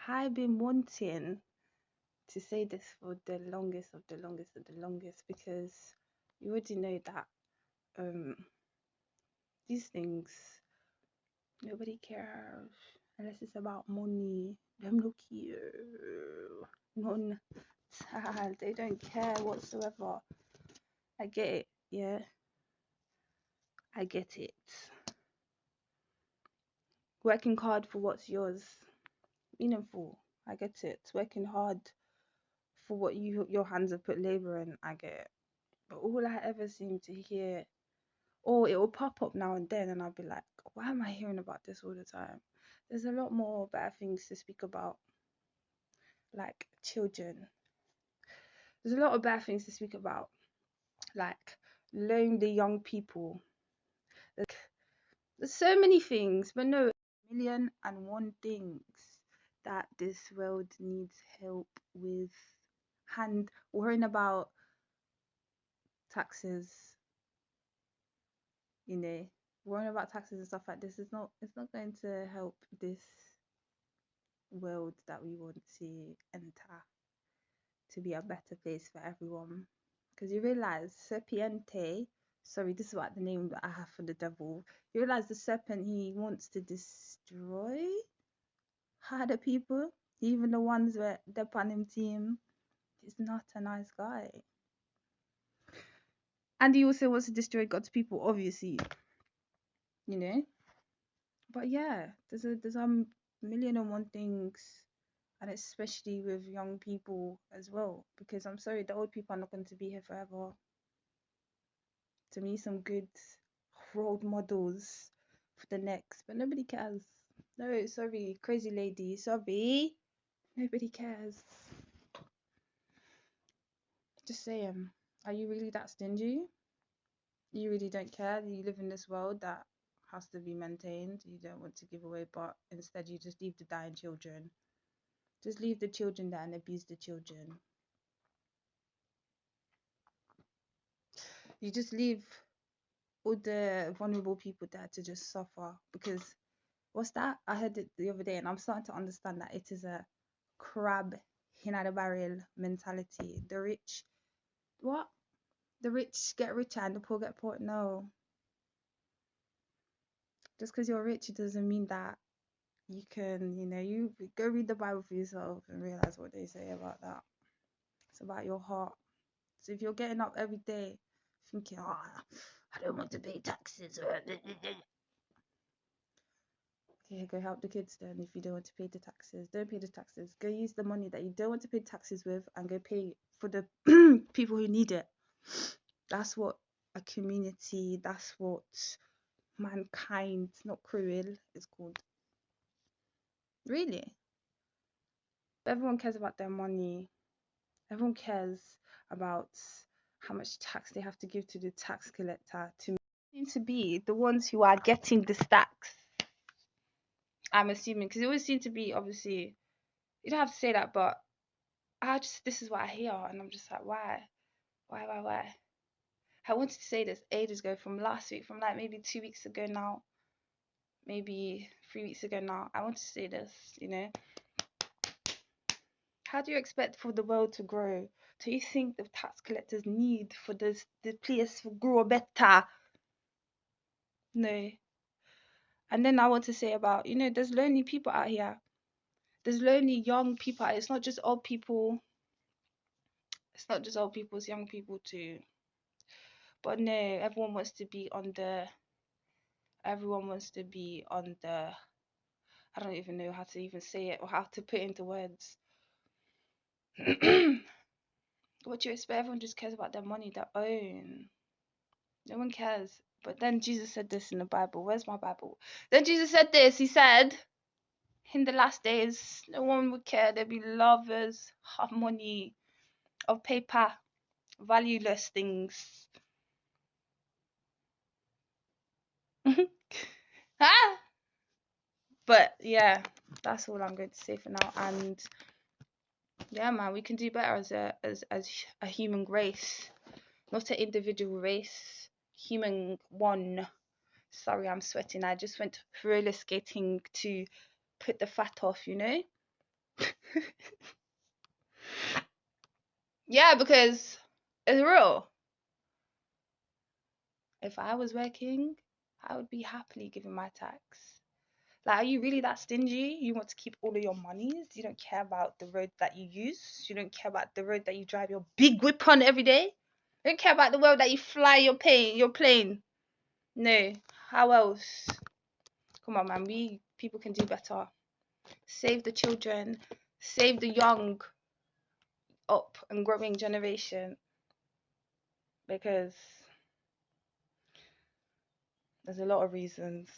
I've been wanting to say this for the longest of the longest of the longest because you already know that um these things nobody cares unless it's about money. Them look here. None child, they don't care whatsoever. I get it, yeah. I get it. Working hard for what's yours. Meaningful. I get it. Working hard for what your hands have put labor in, I get it. But all I ever seem to hear, or it will pop up now and then, and I'll be like, why am I hearing about this all the time? There's a lot more bad things to speak about, like children. There's a lot of bad things to speak about, like lonely young people. There's so many things, but no, 1,000,001 things that this world needs help with. And worrying about taxes, you know, worrying about taxes and stuff like this is not, it's not going to help this world that we want to enter to be a better place for everyone. Because you realize serpiente, sorry, this is what the name that I have for the devil. You realize the serpent, he wants to destroy other people, even the ones where they're on him team. He's not a nice guy. And he also wants to destroy God's people, obviously, you know. But yeah, there's 1,000,001 things, and especially with young people as well. Because I'm sorry, the old people are not going to be here forever. To me, some good role models for the next, but nobody cares. No, sorry, crazy lady, sorry, nobody cares. Just saying, are you really that stingy? You really don't care that you live in this world that has to be maintained. You don't want to give away, but instead you just leave the dying children. Just leave the children there and abuse the children. You just leave all the vulnerable people there to just suffer. Because what's that? I heard it the other day, and I'm starting to understand that it is a crab in the barrel mentality. The rich, what? The rich get richer and the poor get poor. No, just because you're rich, it doesn't mean that you can, you go read the Bible for yourself and realize what they say about that. It's about your heart. So if you're getting up every day thinking, oh, I don't want to pay taxes, okay, go help the kids then. If you don't want to pay the taxes, don't pay the taxes. Go use the money that you don't want to pay taxes with and go pay for the people who need it. That's what a community, that's what mankind, not cruel, is called. Really. Everyone cares about their money. Everyone cares about how much tax they have to give to the tax collector to seem to be the ones who are getting the stacks. I'm assuming because it always seems to be, obviously, you don't have to say that, but this is what I hear, and I'm just like, why? I wanted to say this ages ago, from last week, from like maybe 2 weeks ago now, maybe 3 weeks ago now. I want to say this, How do you expect for the world to grow? Do you think the tax collectors need for the place to grow better? No. And then I want to say about, there's lonely people out here. There's lonely young people. It's not just old people. It's not just old people, it's young people too. But no, everyone wants to be on the, I don't even know how to even say it or how to put it into words. What do you expect? Everyone just cares about their money, their own. No one cares. But then Jesus said this in the Bible. Where's my Bible? Then Jesus said this. He said, in the last days, no one would care. There'd be lovers of money, of paper, valueless things. Ah! But yeah, that's all I'm going to say for now. And yeah, man, we can do better as a human race, not an individual race. Human one. Sorry, I'm sweating. I just went roller skating to put the fat off, Yeah, because it's real. If I was working, I would be happily giving my tax. Like, are you really that stingy? You want to keep all of your monies? You don't care about the road that you use? You don't care about the road that you drive your big whip on every day? You don't care about the world that you fly your plane? No. How else? Come on, man. We people can do better. Save the children. Save the young up and growing generation. Because there's a lot of reasons.